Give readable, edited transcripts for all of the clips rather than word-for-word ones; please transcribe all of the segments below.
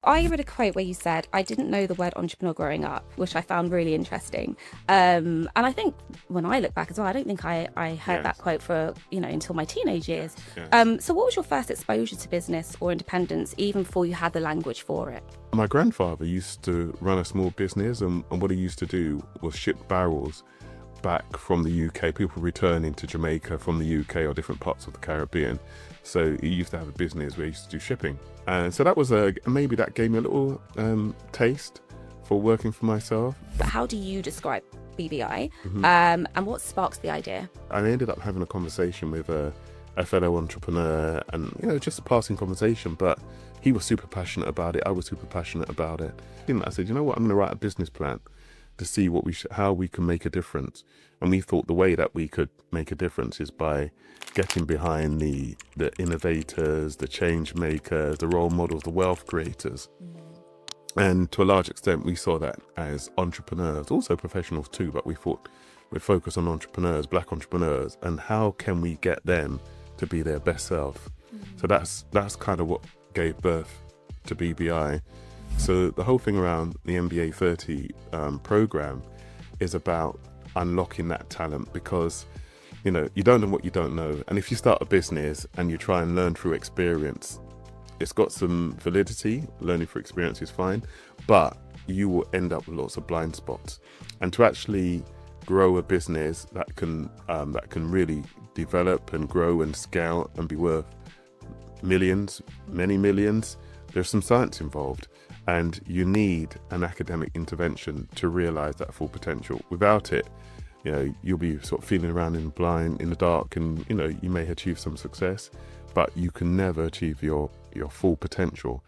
I read a quote where you said, I didn't know the word entrepreneur growing up, which I found really interesting. And I think when I look back as well, I don't think I heard that Yes, quote for, until my teenage years. yes, yes. So what was your first exposure to business or independence, even before you had the language for it? My grandfather used to run a small business, and what he used to do was ship barrels back from the UK, people returning to Jamaica from the UK or different parts of the Caribbean. So he used to have a business where he used to do shipping. And so that was maybe that gave me a little taste for working for myself. But how do you describe BBI? And what sparks the idea? I ended up having a conversation with a fellow entrepreneur, and just a passing conversation, but he was super passionate about it. I was super passionate about it. I said, you know what, I'm going to write a business plan to see how we can make a difference. And we thought the way that we could make a difference is by getting behind the innovators, the change makers, the role models, the wealth creators. And to a large extent, we saw that as entrepreneurs, also professionals too, but we thought we'd focus on entrepreneurs, black entrepreneurs, and how can we get them to be their best self. So that's kind of what gave birth to BBI. So the whole thing around the MBA 30 program is about unlocking that talent, because you don't know what you don't know. And if you start a business and you try and learn through experience, it's got some validity. Learning through experience is fine, but you will end up with lots of blind spots. And to actually grow a business that can really develop and grow and scale and be worth millions, many millions, there's some science involved, and you need an academic intervention to realize that full potential. Without it, you'll be sort of feeling around in the dark, and you may achieve some success, but you can never achieve your full potential.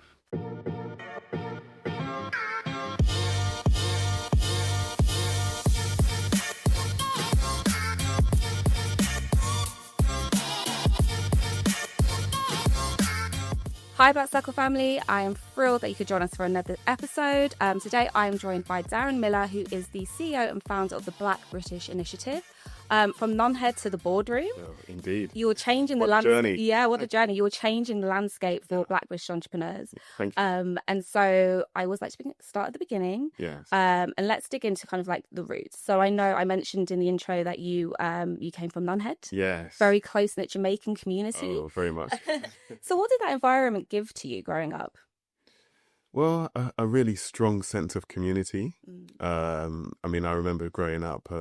Hi, Black Circle family. I am thrilled that you could join us for another episode. Today, I am joined by Darren Miller, who is the CEO and founder of the Black British Initiative. From Nunhead to the boardroom. Oh, indeed. You were changing the journey. Yeah, what a journey. You were changing the landscape for Black British entrepreneurs. Thank you. And so I always like to start at the beginning. Yes. And let's dig into kind of like the roots. So I know I mentioned in the intro that you came from Nunhead. Yes. Very close-knit Jamaican community. Oh, very much. So what did that environment give to you growing up? Well, a really strong sense of community. I remember growing up,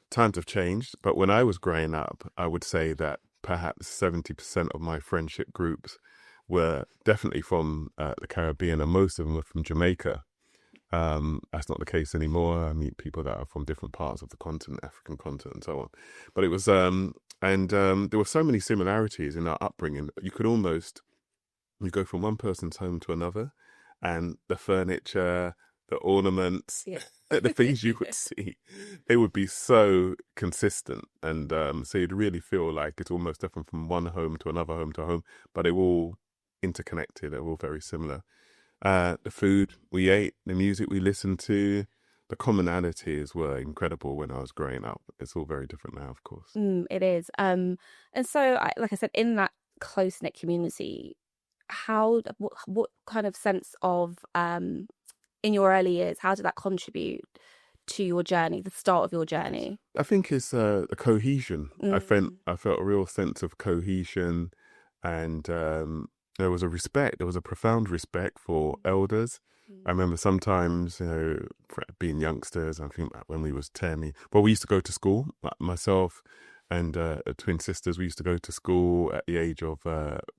times have changed, but when I was growing up, I would say that perhaps 70% of my friendship groups were definitely from the Caribbean, and most of them were from Jamaica. That's not the case anymore. I meet people that are from different parts of the continent, African continent, and so on. But it was, there were so many similarities in our upbringing. You go from one person's home to another, and the furniture, the ornaments, Yeah. the things you would see, they would be so consistent. And so you'd really feel like it's almost different from one home to another home to home, but they're all interconnected. They're all very similar. The food we ate, the music we listened to, the commonalities were incredible when I was growing up. It's all very different now, of course. It is. And so, like I said, in that close-knit community, what kind of sense of in your early years, how did that contribute to your journey, the start of your journey? I think it's the cohesion. I felt a real sense of cohesion, and there was a profound respect for elders. I remember sometimes, being youngsters, I think when we was 10, we used to go to school, myself and twin sisters, we used to go to school at the age of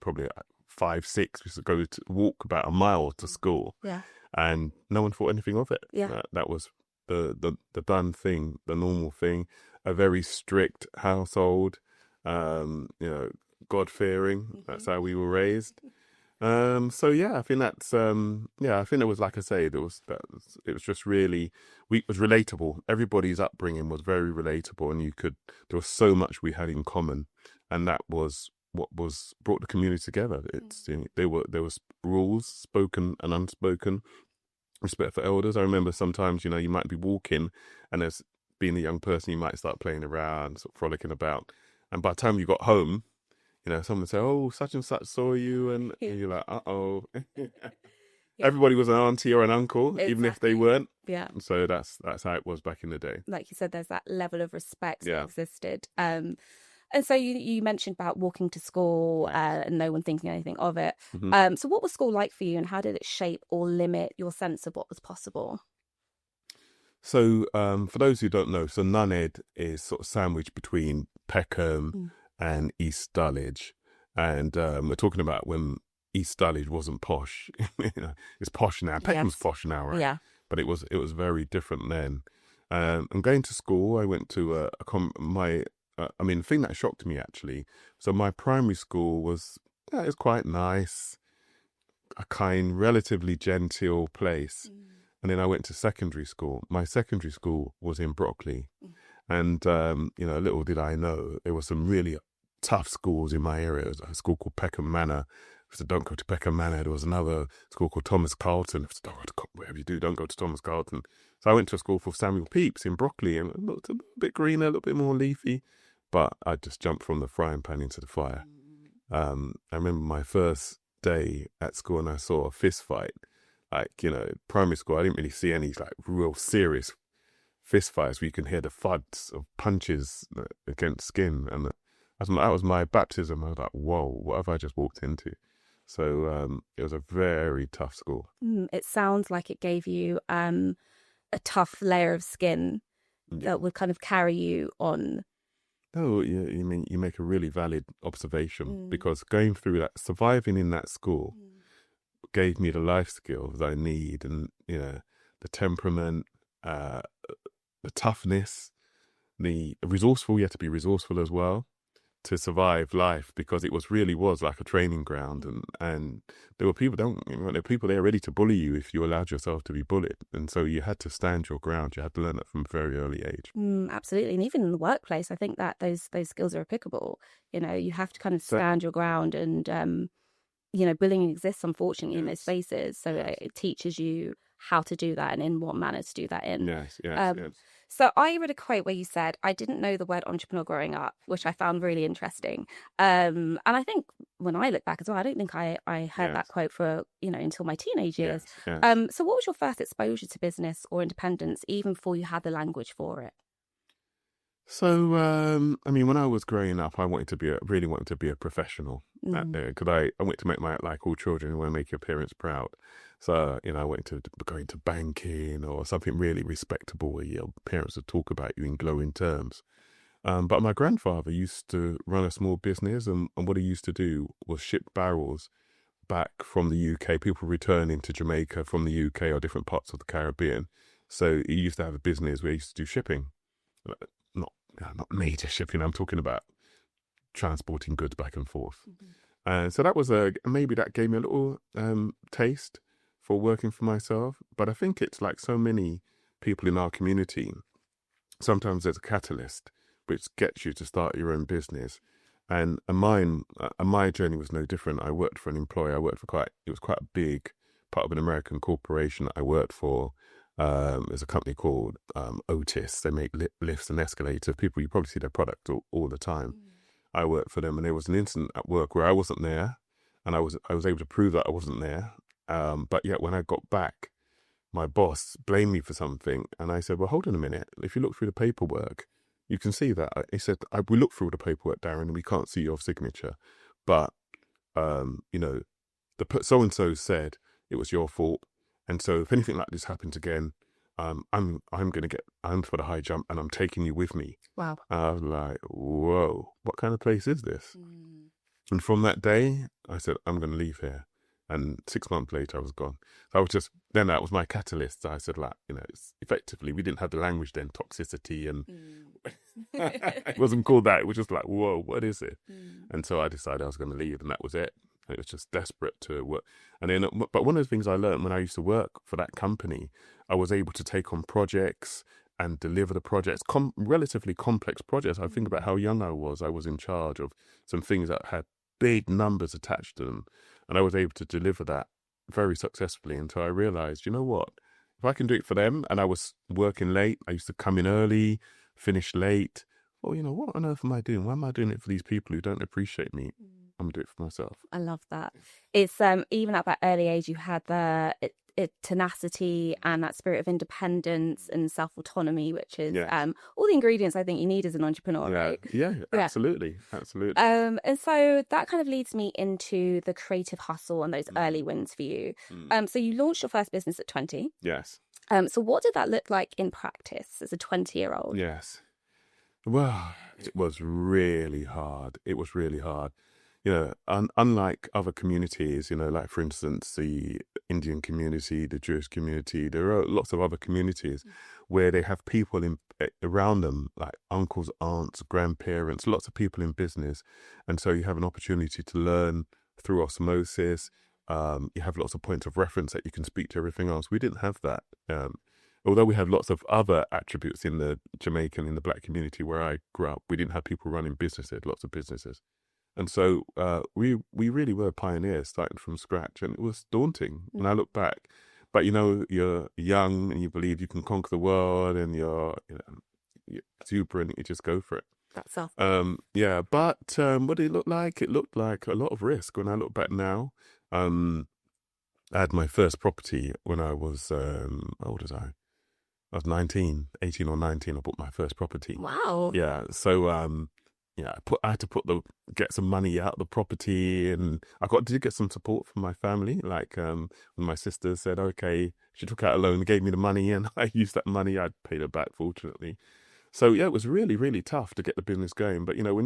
probably 5, 6. We used to walk about a mile to school. Yeah. And no one thought anything of it. Yeah. That was the done thing, the normal thing. A very strict household, God-fearing. That's how we were raised. So yeah, I think that's I think it was, like I say, it was just really, it was relatable. Everybody's upbringing was very relatable, and there was so much we had in common, and that was what brought the community together. There was rules, spoken and unspoken, respect for elders. I remember sometimes, you might be walking, and as being a young person, you might start playing around, sort of frolicking about, and by the time you got home, someone would say, "Oh, such and such saw you," and you're like, "Uh-oh." everybody was an auntie or an uncle, even if they weren't. Yeah. So that's how it was back in the day. Like you said, there's that level of respect that Yeah. existed. And so you mentioned about walking to school and no one thinking anything of it. So what was school like for you, and how did it shape or limit your sense of what was possible? So for those who don't know, so Nunhead is sort of sandwiched between Peckham and East Dulwich. And we're talking about when East Dulwich wasn't posh. It's posh now. Peckham's posh now, right? Yeah. But it was very different then. And going to school, I went to the thing that shocked me actually. So my primary school was quite nice, a kind, relatively genteel place. And then I went to secondary school. My secondary school was in Brockley. And, little did I know, there were some really tough schools in my area. There was a school called Peckham Manor. So don't go to Peckham Manor. There was another school called Thomas Carlton. Whatever you do, don't go to Thomas Carlton. So I went to a school for Samuel Pepys in Brockley, and it looked a little bit greener, a little bit more leafy. But I just jumped from the frying pan into the fire. I remember my first day at school and I saw a fist fight. Primary school, I didn't really see any real serious fist fights where you can hear the thuds of punches against skin. And that was my baptism. I was like, whoa, what have I just walked into? So it was a very tough school. It sounds like it gave you a tough layer of skin that would kind of carry you on. Oh, you make a really valid observation, because going through that, surviving in that school gave me the life skills I need, and the temperament, the toughness, the resourceful. You have to be resourceful as well to survive life, because it really was like a training ground, and there were people there ready to bully you if you allowed yourself to be bullied, and so you had to stand your ground. You had to learn that from a very early age. Absolutely. And even in the workplace, I think that those skills are applicable. You have to kind of stand your ground, and bullying exists, unfortunately, in those spaces. So it teaches you how to do that and in what manner to do that in. Yes. So I read a quote where you said, "I didn't know the word entrepreneur growing up," which I found really interesting. And I think when I look back as well, I don't think I heard that quote for, until my teenage years. So what was your first exposure to business or independence, even before you had the language for it? So, when I was growing up, I really wanted to be a professional because I wanted to make like all children, want to make your parents proud. So, I wanted to go into banking or something really respectable where your parents would talk about you in glowing terms. But my grandfather used to run a small business, and what he used to do was ship barrels back from the UK, people returning to Jamaica from the UK or different parts of the Caribbean. So he used to have a business where he used to do shipping. Not major shipping. I'm talking about transporting goods back and forth. And so that was maybe that gave me a little taste for working for myself. But I think it's like so many people in our community, sometimes there's a catalyst which gets you to start your own business. And my journey was no different. I worked for an employer. It was quite a big part of an American corporation that I worked for. There's a company called Otis. They make lifts and escalators. People, you probably see their product all the time. I worked for them, and there was an incident at work where I wasn't there, and I was able to prove that I wasn't there. But yet when I got back, my boss blamed me for something, and I said, "Well, hold on a minute. If you look through the paperwork, you can see that." He said, "We looked through the paperwork, Darren, and we can't see your signature, but the so and so said it was your fault." And so if anything like this happens again, I'm for the high jump, and I'm taking you with me. Wow. I was like, whoa, what kind of place is this? And from that day, I said, I'm going to leave here. And 6 months later, I was gone. So that was my catalyst. I said, it's effectively, we didn't have the language then, toxicity, and it wasn't called that. It was just like, whoa, what is it? And so I decided I was going to leave, and that was it. It was just desperate to work. And then, but one of the things I learned when I used to work for that company, I was able to take on projects and deliver the projects, relatively complex projects. I think about how young I was. I was in charge of some things that had big numbers attached to them, and I was able to deliver that very successfully until I realized, you know what? If I can do it for them, and I was working late, I used to come in early, finish late. Well, what on earth am I doing? Why am I doing it for these people who don't appreciate me? I'm gonna do it for myself. I love that. It's even at that early age, you had the tenacity and that spirit of independence and self autonomy, which is all the ingredients I think you need as an entrepreneur, right? Yeah, absolutely. And so that kind of leads me into the creative hustle and those early wins for you. So you launched your first business at 20. Yes. So what did that look like in practice as a 20-year-old? Yes. Well, it was really hard. You know, unlike other communities, you know, like for instance, the Indian community, the Jewish community, there are lots of other communities where they have people around them, like uncles, aunts, grandparents, lots of people in business. And so you have an opportunity to learn through osmosis. You have lots of points of reference that you can speak to everything else. We didn't have that. Although we had lots of other attributes in the Jamaican, in the black community where I grew up, we didn't have people running businesses, lots of businesses. And so we really were pioneers starting from scratch, and it was daunting when I look back. But, you know, you're young and you believe you can conquer the world, and you're exuberant, you just go for it. That's self. Yeah, but what did it look like? It looked like a lot of risk when I look back now. I had my first property when I was, how old was I? I was 18 or 19. I bought my first property. Wow. Yeah. So, I had to get some money out of the property, and did get some support from my family. Like, when my sister said, okay, she took out a loan, gave me the money, and I used that money. I paid her back, fortunately. So yeah, it was really, really tough to get the business going. But, you know,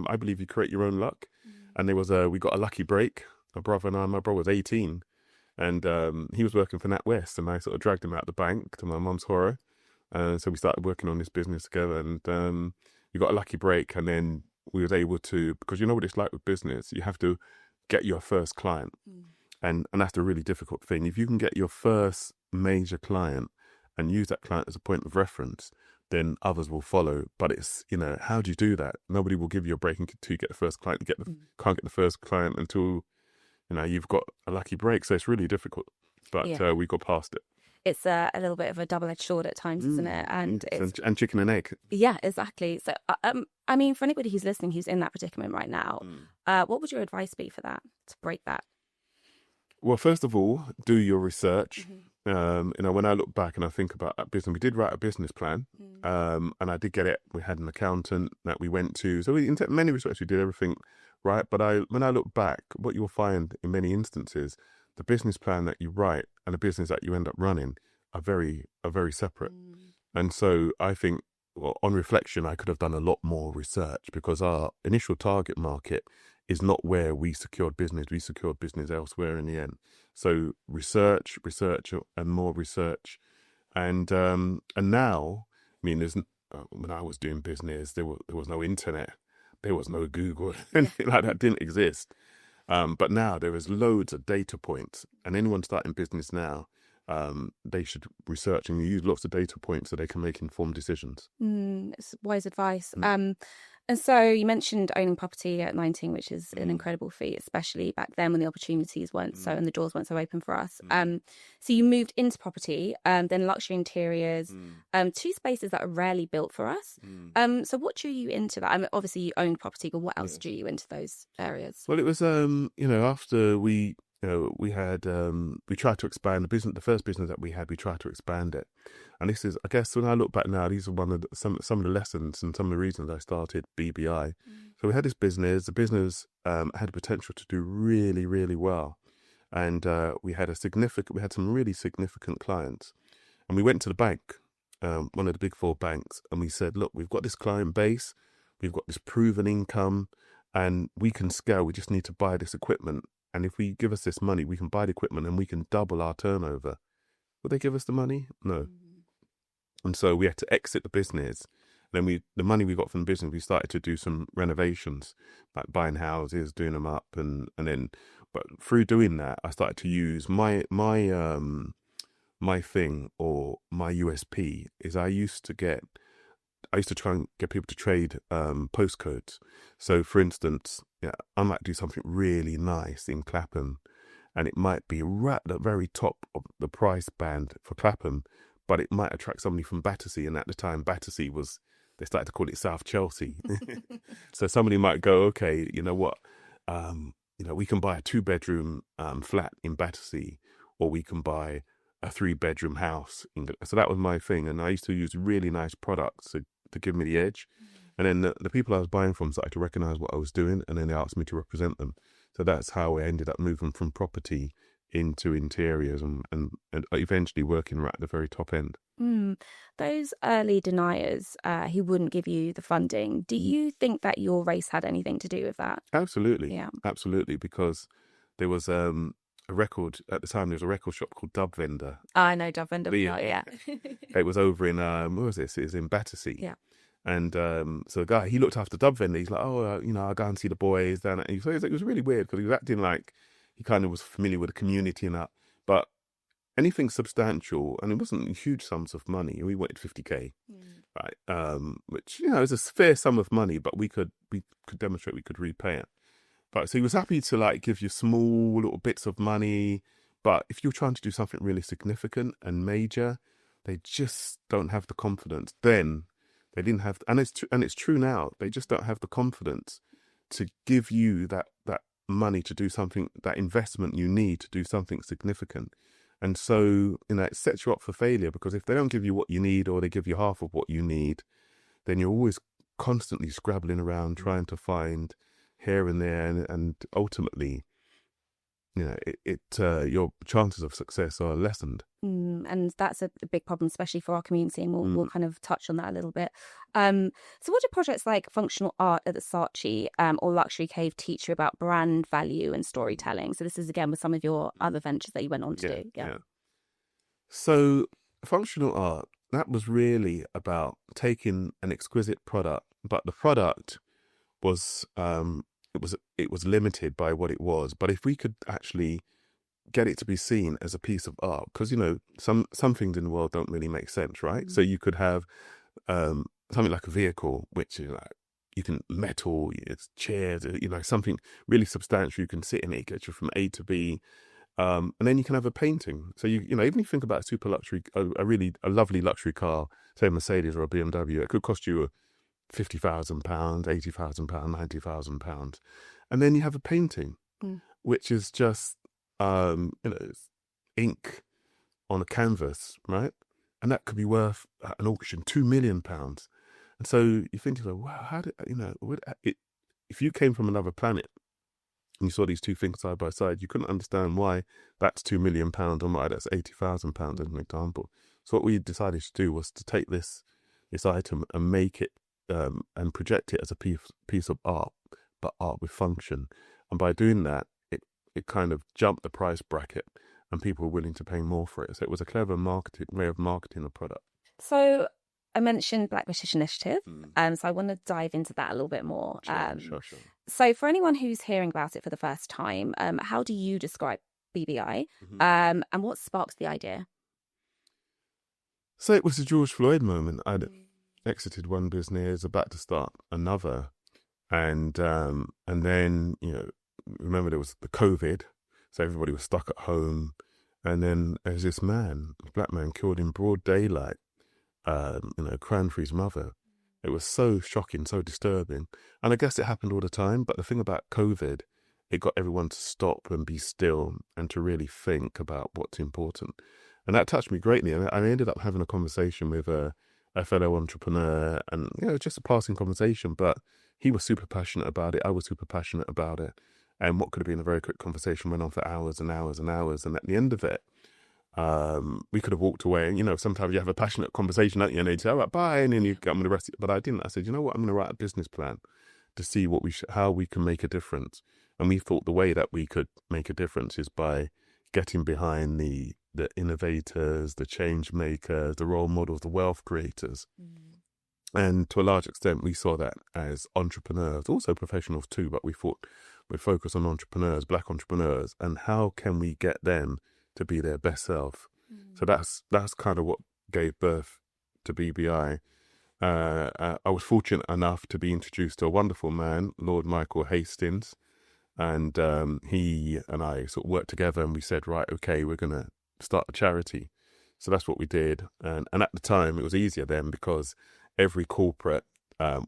I believe you create your own luck. And we got a lucky break. My brother was 18. And he was working for NatWest, and I sort of dragged him out of the bank to my mum's horror. So we started working on this business together, and we got a lucky break. And then we was able to, because you know what it's like with business, you have to get your first client. And that's the really difficult thing. If you can get your first major client and use that client as a point of reference, then others will follow. But it's, you know, how do you do that? Nobody will give you a break until you get the first client. Can't get the first client until, you know, you've got a lucky break. So it's really difficult. But we got past it. It's a little bit of a double-edged sword at times, isn't it? And and chicken and egg. Yeah, exactly. So, I mean, for anybody who's listening who's in that predicament right now, what would your advice be for that, to break that? Well, first of all, do your research. You know, when I look back and I think about that business, we did write a business plan, and I did get it. We had an accountant that we went to. So in many respects, we did everything right. But when I look back, what you'll find in many instances, the business plan that you write and the business that you end up running are very separate. And so I think, well, on reflection, I could have done a lot more research, because our initial target market is not where we secured business. We secured business elsewhere in the end. So research, and more research. And now, I mean, when I was doing business, there was no internet. There was no Google. Anything like that didn't exist. But now there is loads of data points. And anyone starting business now, they should research and use lots of data points so they can make informed decisions. It's wise advice. And so you mentioned owning property at 19, which is an incredible feat, especially back then when the opportunities weren't so, and the doors weren't so open for us. So you moved into property, then luxury interiors, two spaces that are rarely built for us. So what drew you into that? I mean, obviously you owned property, but what else drew you into those areas? Well, it was, you know, after we had, we tried to expand the first business that we had, we tried to expand it. And this is, I guess, when I look back now, these are some of the lessons and some of the reasons I started BBI. So we had this business. The business had potential to do really, really well. And we had some really significant clients. And we went to the bank, one of the big four banks, and we said, look, we've got this client base, we've got this proven income, and we can scale. We just need to buy this equipment. And if we give us this money, we can buy the equipment and we can double our turnover. Would they give us the money? No. And so we had to exit the business. Then the money we got from the business, we started to do some renovations, like buying houses, doing them up, but through doing that, I started to use my thing, or my USP is I used to try and get people to trade postcodes. So, for instance, I might do something really nice in Clapham, and it might be right at the very top of the price band for Clapham, but it might attract somebody from Battersea, and at the time, Battersea they started to call it South Chelsea. So somebody might go, okay, you know what? we can buy a 2-bedroom flat in Battersea, or we can buy a 3-bedroom house. So that was my thing. And I used to use really nice products to give me the edge. And then the people I was buying from started to recognize what I was doing, and then they asked me to represent them. So that's how I ended up moving from property into interiors and eventually working right at the very top end. Those early deniers who wouldn't give you the funding, do you think that your race had anything to do with that? Absolutely. Yeah. Absolutely. Because there was a record at the time. There was a record shop called Dub Vendor. Oh, I know Dub Vendor. Yeah. It was over in where was this? It was in Battersea. Yeah. And so the guy, he looked after Dub Vendor. He's like, I'll go and see the boys down. And so it was really weird because he was acting like he kind of was familiar with the community and that. But anything substantial, and it wasn't huge sums of money. We wanted 50k, right? Which is a fair sum of money, but we could demonstrate we could repay it. But so he was happy to like give you small little bits of money, but if you're trying to do something really significant and major, they just don't have the confidence. Then they didn't have, and it's true now. They just don't have the confidence to give you that money to do something, that investment you need to do something significant. And so, it sets you up for failure, because if they don't give you what you need, or they give you half of what you need, then you're always constantly scrabbling around trying to find here and there, and ultimately, your chances of success are lessened. And that's a big problem, especially for our community, and we'll kind of touch on that a little bit. So what do projects like functional art at the Saatchi or Luxury Cave teach you about brand value and storytelling? So this is again with some of your other ventures that you went on to do. Yeah. So functional art, that was really about taking an exquisite product, but the product was it was limited by what it was. But if we could actually get it to be seen as a piece of art, because some things in the world don't really make sense, right? So you could have something like a vehicle, which is like you can metal, it's chairs, something really substantial. You can sit in it, get you from A to B, and then you can have a painting. So even if you think about a super luxury, a lovely luxury car, say a Mercedes or a BMW, it could cost you £50,000, £80,000, £90,000, and then you have a painting, which is just ink on a canvas, right? And that could be worth at an auction £2 million. And so you think, wow, how did if you came from another planet and you saw these two things side by side, you couldn't understand why that's £2 million and why that's £80,000 as an example. So what we decided to do was to take this item and make it and project it as a piece of art, but art with function. And by doing that, it kind of jumped the price bracket, and people were willing to pay more for it. So it was a clever way of marketing a product. So I mentioned Black British Initiative, so I want to dive into that a little bit more. Sure. So for anyone who's hearing about it for the first time, how do you describe BBI, and what sparks the idea? So it was a George Floyd moment. I'd exited one business, about to start another, and then remember there was the COVID, so everybody was stuck at home, and then there's this man, a black man, killed in broad daylight, crying for his mother. It was so shocking, so disturbing, and I guess it happened all the time. But the thing about COVID, it got everyone to stop and be still and to really think about what's important, and that touched me greatly. And I ended up having a conversation with a fellow entrepreneur, and just a passing conversation, but he was super passionate about it. I was super passionate about it. And what could have been a very quick conversation went on for hours and hours and hours. And at the end of it, we could have walked away. And, sometimes you have a passionate conversation, don't you? And they'd say, all right, bye. And then you get on with the rest of it. But I didn't. I said, you know what? I'm going to write a business plan to see how we can make a difference. And we thought the way that we could make a difference is by getting behind the innovators, the change makers, the role models, the wealth creators. And to a large extent, we saw that as entrepreneurs, also professionals too, but we thought we'd focus on entrepreneurs, black entrepreneurs, and how can we get them to be their best self? So that's kind of what gave birth to BBI. I was fortunate enough to be introduced to a wonderful man, Lord Michael Hastings, and he and I sort of worked together, and we said, right, okay, we're going to start a charity. So that's what we did. And at the time, it was easier then because every corporate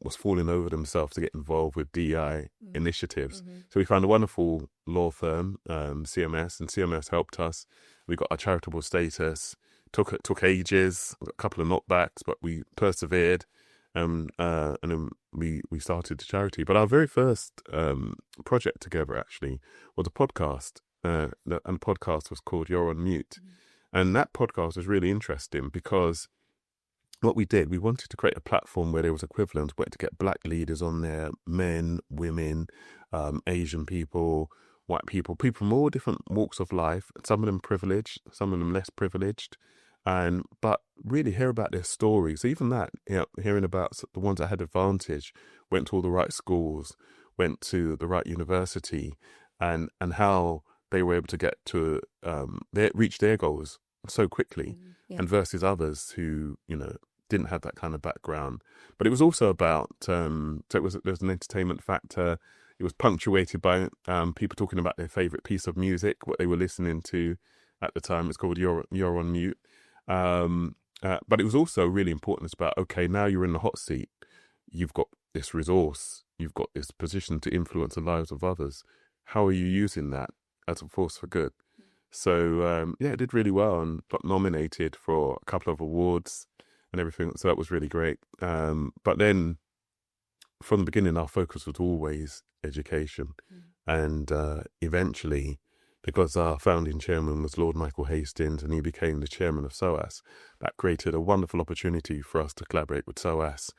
was falling over themselves to get involved with DEI initiatives. So we found a wonderful law firm, CMS, and CMS helped us. We got our charitable status. Took ages, a couple of knockbacks, but we persevered, and then we started the charity. But our very first project together actually was a podcast, and the podcast was called You're on Mute, and that podcast was really interesting because what we did, we wanted to create a platform where there was equivalent, we wanted to get black leaders on there, men, women, Asian people, white people from all different walks of life, some of them privileged, some of them less privileged, but really hear about their stories. Even that, hearing about the ones that had advantage, went to all the right schools, went to the right university, and how they were able to get to reach their goals so quickly, and versus others who didn't have that kind of background. But it was also about so there was an entertainment factor. It was punctuated by people talking about their favorite piece of music, what they were listening to at the time. It's called You're on Mute. But it was also really important. It's about, okay, now you're in the hot seat. You've got this resource. You've got this position to influence the lives of others. How are you using that as a force for good? So, it did really well and got nominated for a couple of awards and everything. So that was really great. But then from the beginning, our focus was always education. And eventually, because our founding chairman was Lord Michael Hastings and he became the chairman of SOAS, that created a wonderful opportunity for us to collaborate with SOAS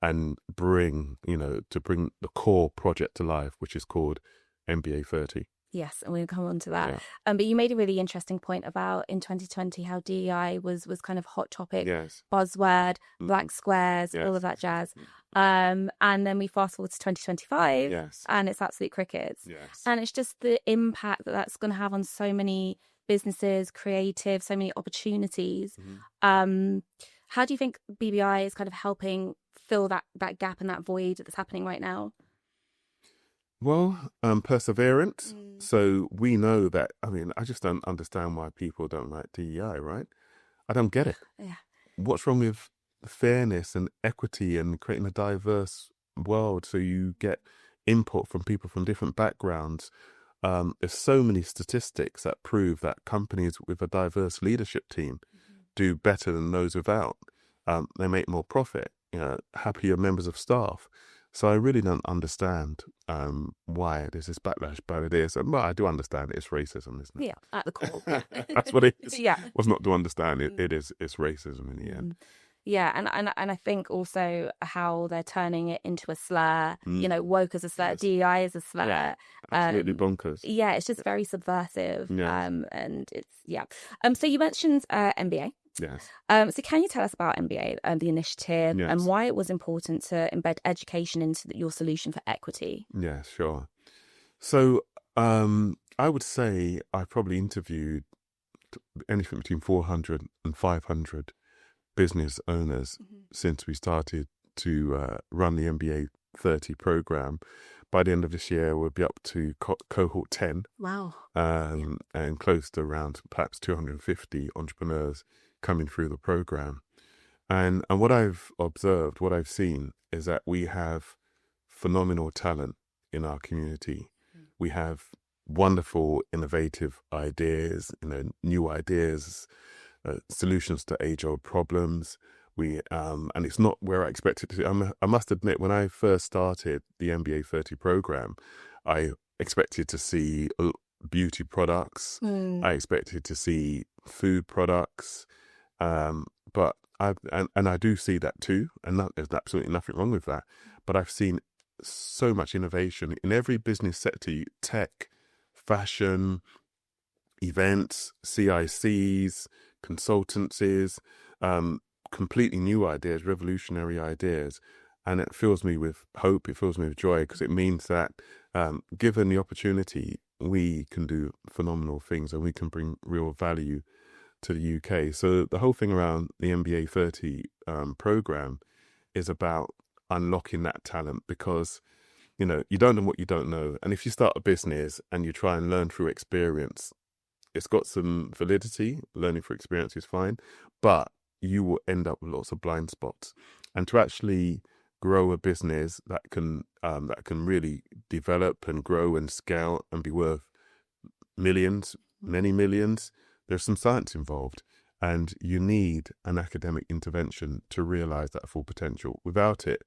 and bring the core project to life, which is called MBA 30. Yes, and we'll come on to that. Yeah. But you made a really interesting point about in 2020 how DEI was kind of hot topic, buzzword, black squares, all of that jazz. And then we fast forward to 2025 and it's absolute crickets. And it's just the impact that's going to have on so many businesses, creative, so many opportunities. How do you think BBI is kind of helping fill that gap and that void that's happening right now? Well, perseverance. So we know that, I just don't understand why people don't like DEI, right? I don't get it. What's wrong with fairness and equity and creating a diverse world so you get input from people from different backgrounds? There's so many statistics that prove that companies with a diverse leadership team do better than those without. They make more profit, happier members of staff. So I really don't understand why there's this backlash, but it is. Well, I do understand it's racism, isn't it? Yeah, at the core. That's what it is. What's not to understand it? It's racism in the end. Yeah, and I think also how they're turning it into a slur. Woke as a slur, DEI is a slur. Yeah, absolutely bonkers. Yeah, it's just very subversive. And it's So you mentioned MBA. Yes. So can you tell us about MBA and the initiative and why it was important to embed education into your solution for equity? Yeah, sure. So I would say I probably interviewed anything between 400 and 500 business owners since we started to run the MBA 30 program. By the end of this year, we'll be up to cohort 10. Wow. And close to around perhaps 250 entrepreneurs coming through the program. And what I've observed, what I've seen is that we have phenomenal talent in our community. We have wonderful, innovative ideas, new ideas, solutions to age-old problems. And it's not where I expected to. I must admit, when I first started the MBA 30 program, I expected to see beauty products. I expected to see food products. But I do see that too, and there's absolutely nothing wrong with that. But I've seen so much innovation in every business sector: tech, fashion, events, CICs, consultancies, completely new ideas, revolutionary ideas. And it fills me with hope, it fills me with joy, because it means that given the opportunity, we can do phenomenal things and we can bring real value to the UK. So the whole thing around the MBA 30 program is about unlocking that talent, because you don't know what you don't know. And if you start a business and you try and learn through experience, it's got some validity. Learning through experience is fine, but you will end up with lots of blind spots. And to actually grow a business that can really develop and grow and scale and be worth millions, many millions, there's some science involved. And you need an academic intervention to realize that full potential. Without it,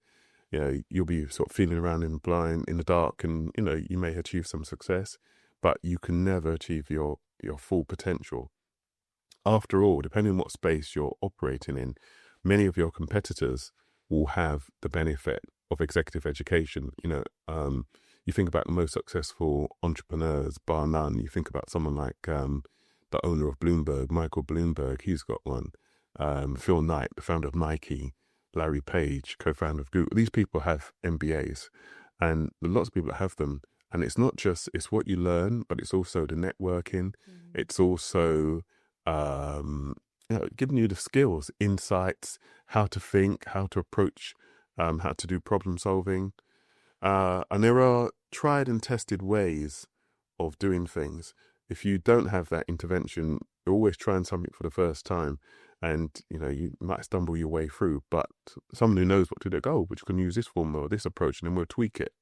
you'll be sort of feeling around in the dark, and, you may achieve some success, but you can never achieve your full potential. After all, depending on what space you're operating in, many of your competitors will have the benefit of executive education. You think about the most successful entrepreneurs, bar none. You think about someone like the owner of Bloomberg, Michael Bloomberg. He's got one. Phil Knight, the founder of Nike, Larry Page, co-founder of Google. These people have MBAs, and lots of people that have them. And it's not just, it's what you learn, but it's also the networking. It's also giving you the skills, insights, how to think, how to approach, how to do problem solving. And there are tried and tested ways of doing things. If you don't have that intervention, you're always trying something for the first time, and you might stumble your way through. But someone who knows what to do, we can use this formula or this approach, and then we'll tweak it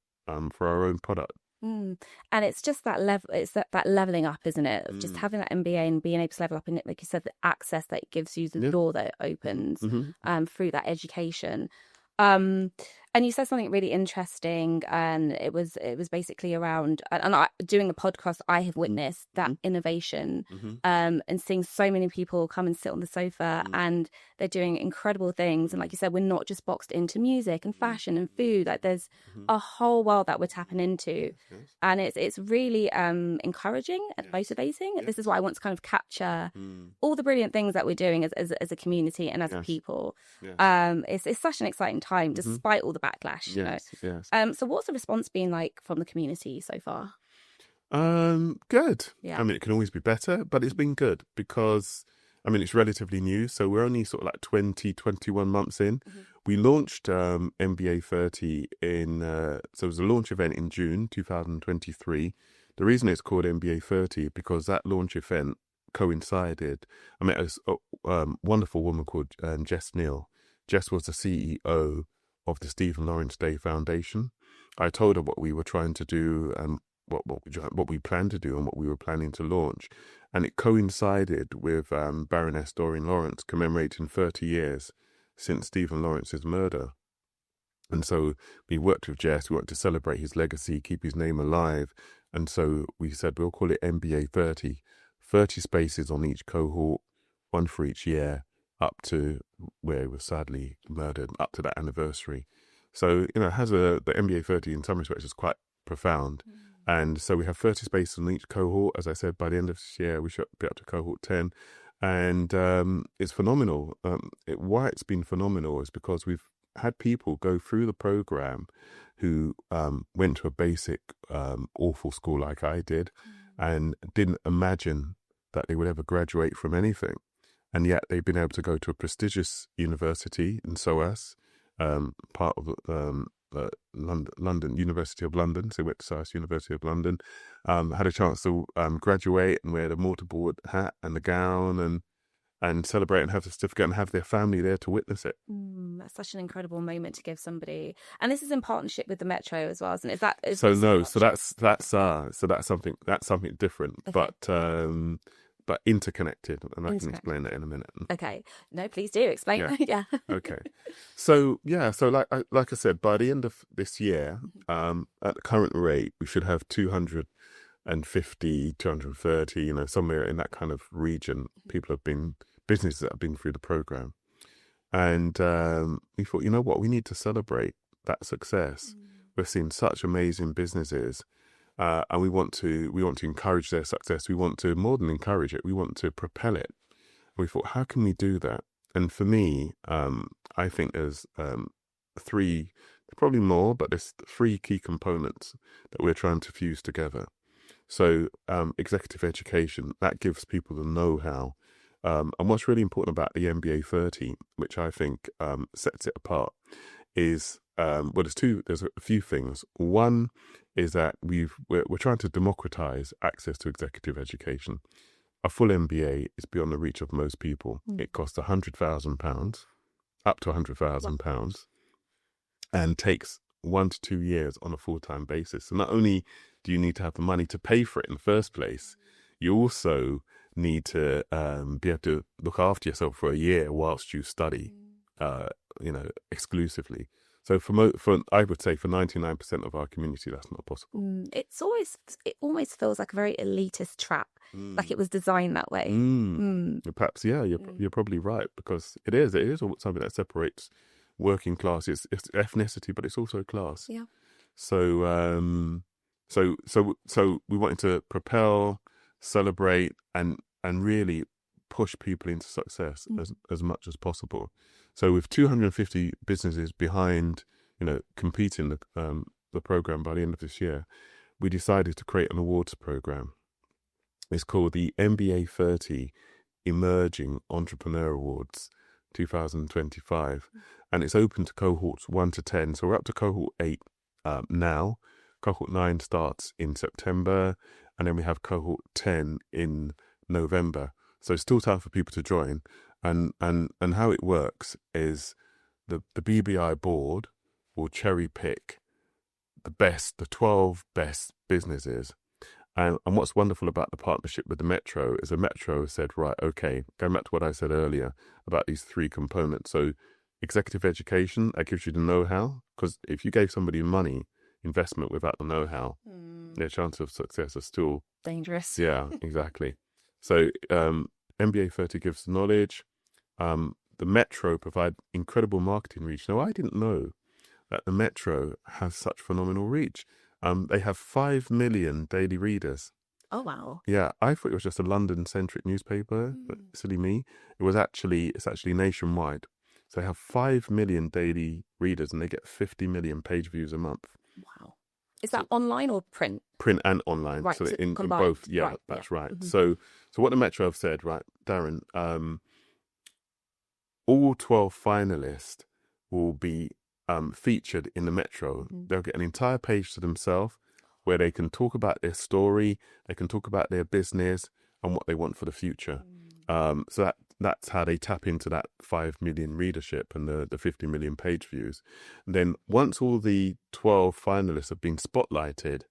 for our own product. And it's just that level. It's that leveling up, isn't it? Of just having that MBA and being able to level up, and like you said, the access that it gives you, the door that it opens through that education. And you said something really interesting, and it was basically around, and doing the podcast, I have witnessed that innovation, and seeing so many people come and sit on the sofa, and they're doing incredible things. And like you said, we're not just boxed into music and fashion and food. Like there's a whole world that we're tapping into, and it's really encouraging and motivating. This is what I want to kind of capture all the brilliant things that we're doing as a community and as a people. It's such an exciting time, despite all the backlash. So what's the response been like from the community so far? Good. I mean, it can always be better, but it's been good because, I mean, it's relatively new. So we're only sort of like 21 months in. We launched MBA 30 so it was a launch event in June 2023. The reason it's called MBA 30 because that launch event coincided. I met a wonderful woman called Jess Neal. Jess was the CEO of the Stephen Lawrence Day Foundation. I told her what we were trying to do and what we planned to do and what we were planning to launch. And it coincided with Baroness Doreen Lawrence commemorating 30 years since Stephen Lawrence's murder. And so we worked with Jess, we wanted to celebrate his legacy, keep his name alive. And so we said, we'll call it MBA 30. 30 spaces on each cohort, one for each year, up to where he was sadly murdered, up to that anniversary. So, it has the MBA 30 in some respects is quite profound. And so we have 30 spaces on each cohort. As I said, by the end of this year, we should be up to cohort 10. And it's phenomenal. Why it's been phenomenal is because we've had people go through the program who went to a basic awful school like I did and didn't imagine that they would ever graduate from anything. And yet they've been able to go to a prestigious university in SOAS, part of London, University of London. So we went to SOAS, University of London, had a chance to graduate and wear the mortarboard hat and the gown and celebrate and have the certificate and have their family there to witness it. That's such an incredible moment to give somebody. And this is in partnership with the Metro as well, isn't it? So that's something different, okay. But interconnected, and I can explain that in a minute. Okay, no, please do explain. Yeah. Okay, so like I said, by the end of this year, at the current rate, we should have 250, 230, somewhere in that kind of region. Businesses that have been through the program, and we thought, we need to celebrate that success. We've seen such amazing businesses. And we want to encourage their success. We want to more than encourage it. We want to propel it. We thought, how can we do that? And for me, I think there's three, probably more, but there's three key components that we're trying to fuse together. So executive education, that gives people the know-how. And what's really important about the MBA 30, which I think sets it apart, is there's a few things. One is that we're trying to democratize access to executive education. A full MBA is beyond the reach of most people. It costs £100,000, up to £100,000. and takes 1 to 2 years on a full-time basis. So not only do you need to have the money to pay for it in the first place, you also need to be able to look after yourself for a year whilst you study, exclusively. So for I would say for 99% of our community, that's not possible. It almost feels like a very elitist track, like it was designed that way. Perhaps, yeah, you're probably right, because it is something that separates working class. It's ethnicity, but it's also class. Yeah. So so we wanted to propel, celebrate, and really push people into success as much as possible. So with 250 businesses behind, competing the program by the end of this year, we decided to create an awards program. It's called the MBA30 Emerging Entrepreneur Awards 2025, and it's open to cohorts 1 to 10. So we're up to cohort 8 now. Cohort 9 starts in September, and then we have cohort 10 in November. So it's still time for people to join. And how it works is the BBI board will cherry pick the 12 best businesses. And what's wonderful about the partnership with the Metro is the Metro said, right, okay, going back to what I said earlier about these 3 components. So executive education, that gives you the know-how, because if you gave somebody money, investment without the know-how, their chance of success are still dangerous. Yeah, exactly. So MBA 30 gives the knowledge. The Metro provide incredible marketing reach. Now, I didn't know that the Metro has such phenomenal reach. They have 5 million daily readers. Oh, wow. Yeah, I thought it was just a London-centric newspaper, but silly me. It's actually nationwide. So they have 5 million daily readers, and they get 50 million page views a month. Wow. Is that online or print? Print and online. Right, so so in combined. both. Yeah, Right, that's yeah. right. So what the Metro have said, right, Darren, all 12 finalists will be featured in the Metro. They'll get an entire page to themselves where they can talk about their story, they can talk about their business and what they want for the future. So that's how they tap into that 5 million readership and the 50 million page views. And then once all the 12 finalists have been spotlighted,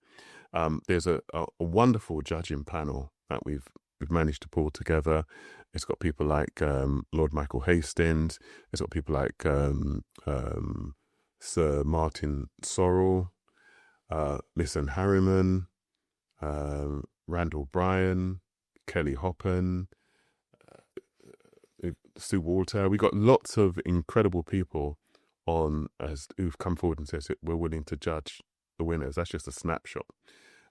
there's a wonderful judging panel that we've managed to pull together. It's got people like Lord Michael Hastings. It's got people like Sir Martin Sorrell, Listen Harriman, Randall Bryan, Kelly Hoppen, Sue Walter. We got lots of incredible people on who've come forward and says we're willing to judge the winners. That's just a snapshot.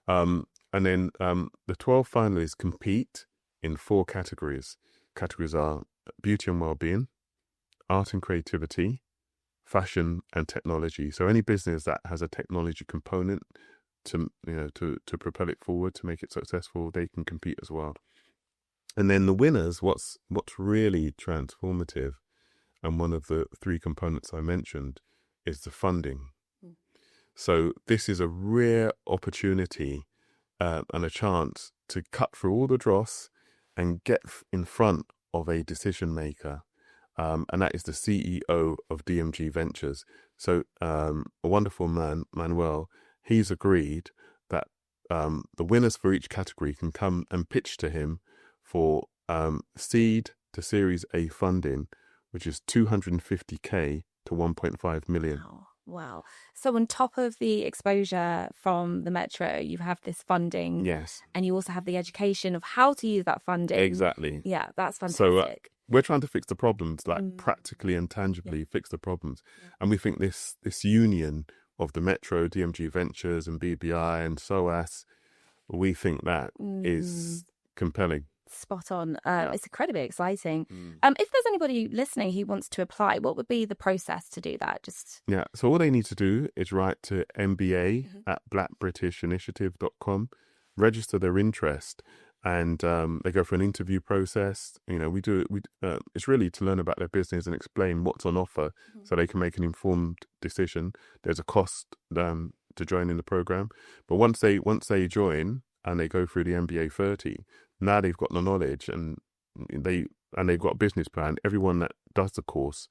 And then the 12 finalists compete in 4 categories. Categories are beauty and well-being, art and creativity, fashion and technology. So any business that has a technology component to propel it forward, to make it successful, they can compete as well. And then the winners, what's really transformative, and one of the 3 components I mentioned, is the funding. So this is a rare opportunity and a chance to cut through all the dross and get in front of a decision maker. And that is the CEO of DMG Ventures. So a wonderful man, Manuel, he's agreed that the winners for each category can come and pitch to him for seed to Series A funding, which is 250K to 1.5 million. Wow. So on top of the exposure from the Metro, you have this funding. Yes. And you also have the education of how to use that funding. Exactly. Yeah, that's fantastic. So we're trying to fix the problems, like practically and tangibly fix the problems. Yeah. And we think this union of the Metro, DMG Ventures and BBI and SOAS, we think that is compelling. Spot on. It's incredibly exciting. If there's anybody listening who wants to apply, what would be the process to do that? So all they need to do is write to MBA at blackbritishinitiative.com, register their interest, and they go for an interview process. It's really to learn about their business and explain what's on offer so they can make an informed decision. There's a cost to join in the program, but once they join and they go through the MBA 30, now they've got the knowledge and they've got a business plan. Everyone that does the course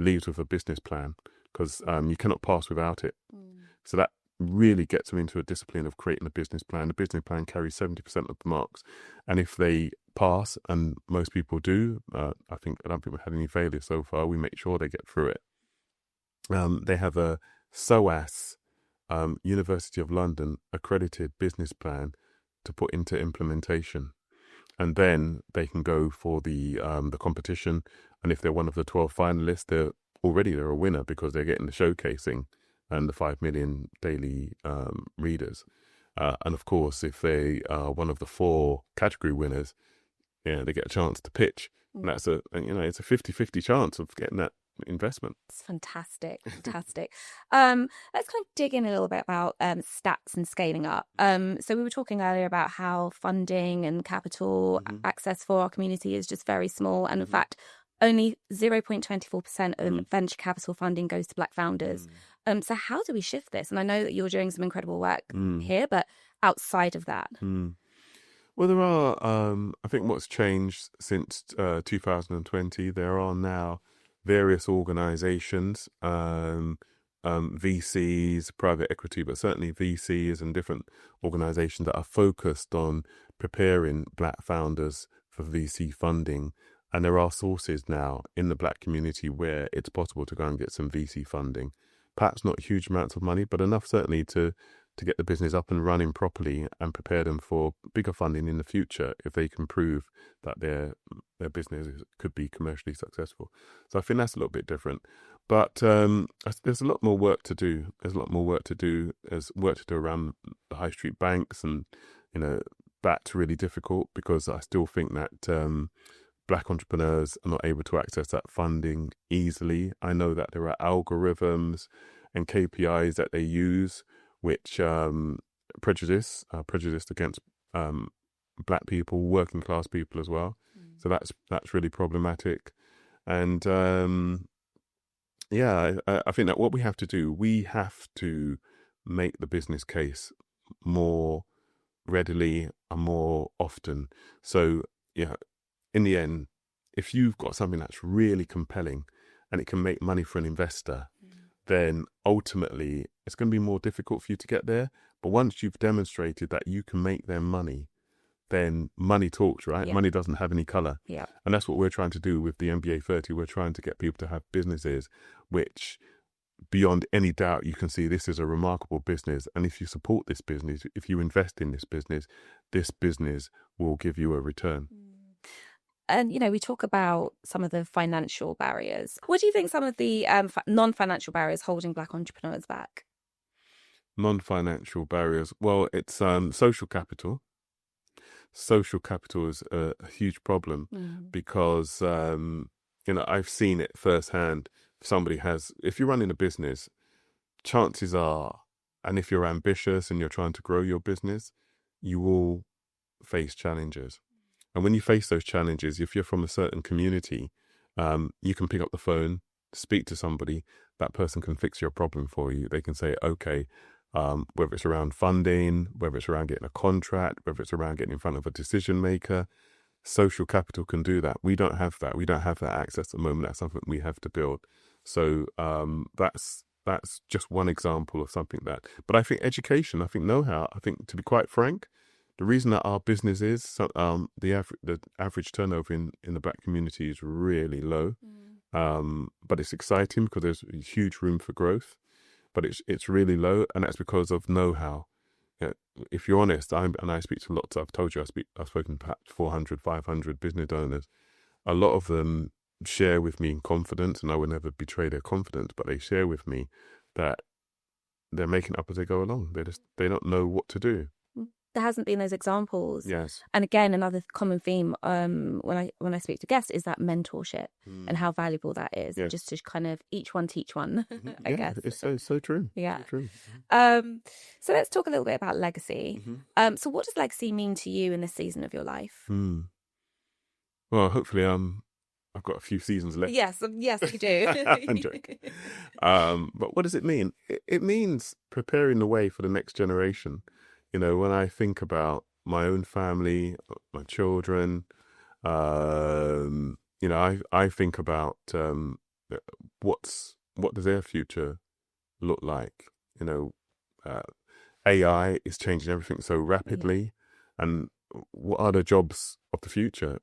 leaves with a business plan because you cannot pass without it. So that really gets them into a discipline of creating a business plan. The business plan carries 70% of the marks, and if they pass, and most people do, I don't think we've had any failure so far. We make sure they get through it. They have a SOAS, University of London accredited business plan to put into implementation, and then they can go for the competition. And if they're one of the 12 finalists, they're a winner because they're getting the showcasing and the 5 million daily readers. And of course, if they are one of the 4 category winners, they get a chance to pitch. And that's it's a 50-50 chance of getting that investment. It's fantastic. Let's kind of dig in a little bit about stats and scaling up. So we were talking earlier about how funding and capital access for our community is just very small, and in fact only 0.24% of venture capital funding goes to Black founders. So how do we shift this? And I know that you're doing some incredible work here, but outside of that. Well, there are, I think what's changed since 2020, there are now various organizations, VCs, private equity, but certainly VCs and different organizations that are focused on preparing Black founders for VC funding. And there are sources now in the Black community where it's possible to go and get some VC funding. Perhaps not huge amounts of money, but enough certainly to get the business up and running properly and prepare them for bigger funding in the future if they can prove that their business could be commercially successful. So I think that's a little bit different. But there's a lot more work to do. There's work to do around the high street banks, and that's really difficult because I still think that Black entrepreneurs are not able to access that funding easily. I know that there are algorithms and KPIs that they use which prejudiced against Black people, working class people as well. So that's really problematic. And I think that what we have to do, we have to make the business case more readily and more often. So in the end, if you've got something that's really compelling and it can make money for an investor, then ultimately it's going to be more difficult for you to get there. But once you've demonstrated that you can make them money, then money talks, right? Yeah. Money doesn't have any color. Yeah. And that's what we're trying to do with the MBA 30. We're trying to get people to have businesses which, beyond any doubt, you can see this is a remarkable business. And if you support this business, if you invest in this business will give you a return. And, we talk about some of the financial barriers. What do you think some of the non-financial barriers holding Black entrepreneurs back? Non-financial barriers. Well, it's social capital. Social capital is a huge problem because, I've seen it firsthand. If you're running a business, chances are, and if you're ambitious and you're trying to grow your business, you will face challenges. And when you face those challenges, if you're from a certain community, you can pick up the phone, speak to somebody, that person can fix your problem for you. They can say, okay, whether it's around funding, whether it's around getting a contract, whether it's around getting in front of a decision maker, social capital can do that. We don't have that. We don't have that access at the moment. That's something we have to build. So that's just one example of something that. But I think education, I think know-how, I think, to be quite frank, the reason that our business is, the average turnover in the Black community is really low, but it's exciting because there's huge room for growth, but it's really low, and that's because of know-how. If you're honest, I speak to lots. I've told you I've spoken to perhaps 400, 500 business owners. A lot of them share with me in confidence, and I will never betray their confidence, but they share with me that they're making it up as they go along. They don't know what to do. There hasn't been those examples. Yes. And again, another common theme when I speak to guests is that mentorship and how valuable that is. Yes. Just to kind of each one teach one, I guess. It's so true. Yeah. So true. So let's talk a little bit about legacy. So what does legacy mean to you in this season of your life? Well, hopefully I've got a few seasons left. Yes, you do. I'm joking. But what does it mean? It means preparing the way for the next generation. When I think about my own family, my children, I think about what's what does their future look like? You know, AI is changing everything so rapidly, and what are the jobs of the future?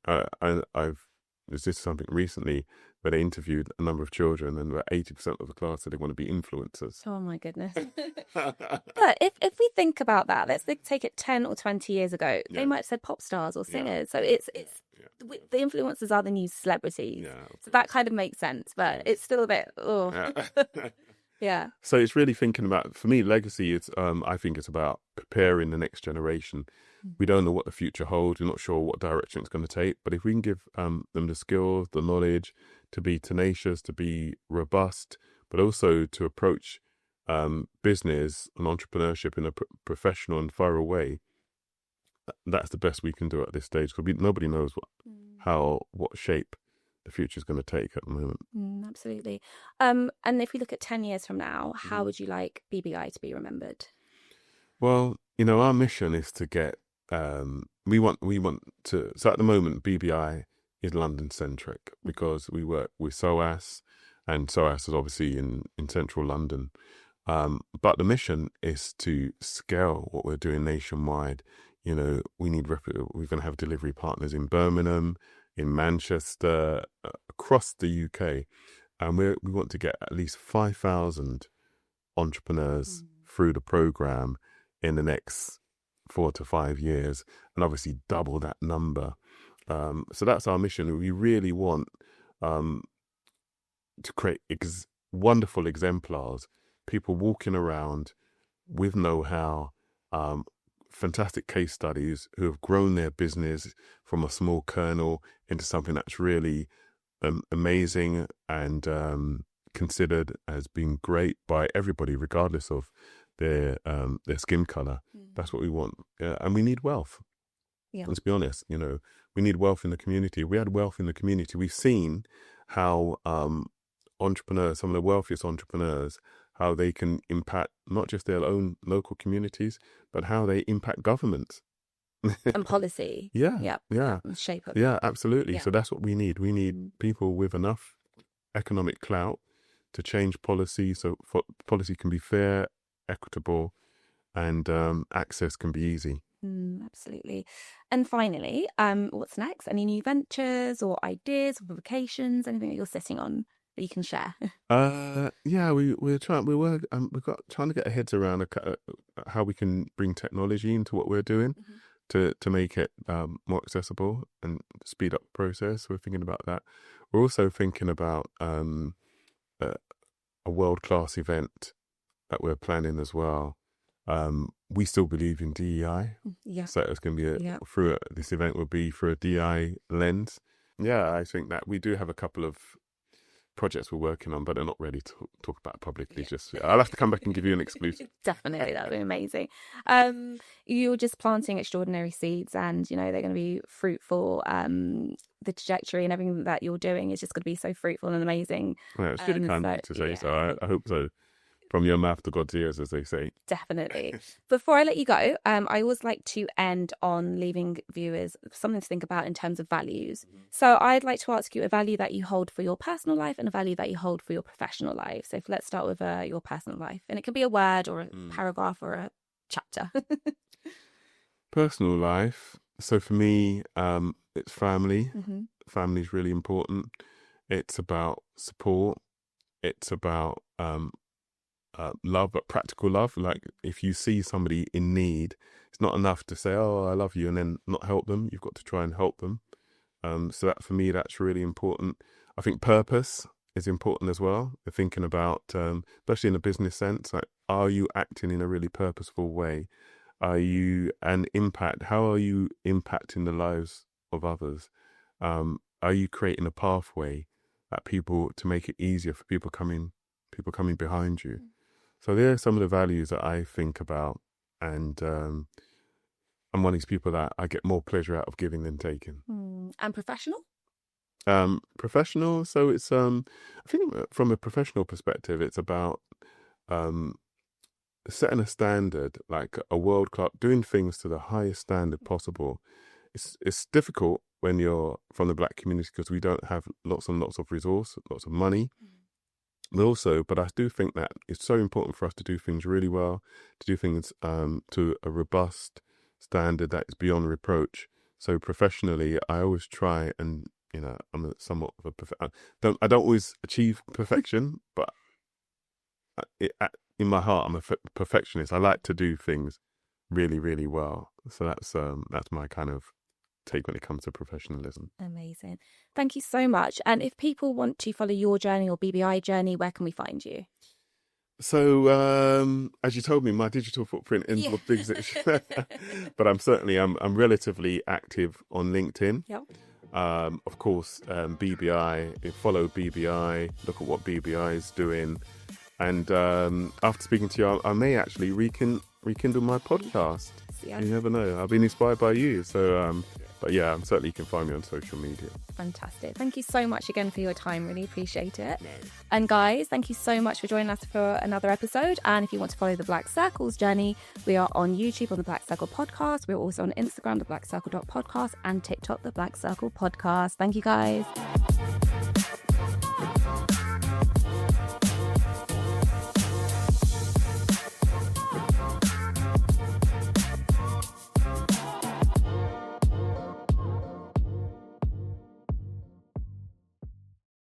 This is something recently where they interviewed a number of children, and about 80% of the class said they want to be influencers. Oh my goodness. But if we think about that, let's take it 10 or 20 years ago, they might have said pop stars or singers. So it's the influencers are the new celebrities. So that kind of makes sense, but it's still a bit, yeah. So it's really thinking about, for me, legacy is, I think it's about preparing the next generation. We don't know what the future holds. We're not sure what direction it's going to take. But if we can give them the skills, the knowledge to be tenacious, to be robust, but also to approach business and entrepreneurship in a professional and thorough way, that's the best we can do at this stage, because nobody knows what shape the future is going to take at the moment. Absolutely. And if we look at 10 years from now, how would you like BBI to be remembered? Well, our mission is to get, we want to, so at the moment, BBI is London centric because we work with SOAS, and SOAS is obviously in central London. But the mission is to scale what we're doing nationwide. We're going to have delivery partners in Birmingham, in Manchester, across the UK. And we want to get at least 5,000 entrepreneurs through the program in the next 4 to 5 years, and obviously double that number. So that's our mission. We really want to create wonderful exemplars, people walking around with know-how, fantastic case studies, who have grown their business from a small kernel into something that's really amazing and considered as being great by everybody, regardless of their skin color. That's what we want. And we need wealth. Let's be honest, we need wealth in the community. We had wealth in the community. We've seen how entrepreneurs, some of the wealthiest entrepreneurs, how they can impact not just their own local communities, but how they impact governments. And policy. Yeah. Shape up. Yeah, absolutely. So that's what we need. We need people with enough economic clout to change policy, so policy can be fair, equitable, and access can be easy. Absolutely. And finally, what's next? Any new ventures or ideas or publications? Anything that you're sitting on that you can share? We're trying to get our heads around how we can bring technology into what we're doing to make it more accessible and speed up the process. We're thinking about that. We're also thinking about a world-class event that we're planning as well. We still believe in DEI. So it's going to be this event will be through a DEI lens. I think that we do have a couple of projects we're working on, but they're not ready to talk about publicly. I'll have to come back and give you an exclusive. Definitely, that would be amazing. You're just planting extraordinary seeds, and they're going to be fruitful. The trajectory and everything that you're doing is just going to be so fruitful and amazing. It's really kind to say, so I hope so. From your mouth to God's ears, as they say. Definitely. Before I let you go, I always like to end on leaving viewers something to think about in terms of values. So I'd like to ask you a value that you hold for your personal life and a value that you hold for your professional life. So let's start with your personal life. And it can be a word or a paragraph or a chapter. Personal life. So for me, it's family. Family is really important. It's about support. It's about love, but practical love. Like if you see somebody in need, it's not enough to say, "Oh, I love you," and then not help them. You've got to try and help them. So that for me, that's really important. I think purpose is important as well. We're thinking about, especially in a business sense, like, are you acting in a really purposeful way? Are you an impact? How are you impacting the lives of others? Are you creating a pathway to make it easier for people coming behind you? So there are some of the values that I think about, and I'm one of these people that I get more pleasure out of giving than taking. And professional? Professional. So it's I think from a professional perspective, it's about setting a standard, like a world class, doing things to the highest standard possible. It's difficult when you're from the Black community because we don't have lots and lots of resource, lots of money. But I do think that it's so important for us to do things really well, to do things to a robust standard that is beyond reproach. So professionally, I always try and, I'm somewhat of I don't always achieve perfection, but in my heart, I'm a perfectionist. I like to do things really, really well. So that's my kind of take when it comes to professionalism. Amazing. Thank you so much. And if people want to follow your journey or BBI journey, where can we find you? So, as you told me, my digital footprint ends up big, but I'm relatively active on LinkedIn. Yep. Of course, BBI, follow BBI, look at what BBI is doing. And after speaking to you, I may actually rekindle my podcast. You never know. I've been inspired by you. So, but yeah, certainly you can find me on social media. Fantastic. Thank you so much again for your time. Really appreciate it. And guys, thank you so much for joining us for another episode. And if you want to follow the Black Circle's journey, we are on YouTube on the Black Circle Podcast. We're also on Instagram, the blackcircle.podcast, and TikTok, the Black Circle Podcast. Thank you, guys.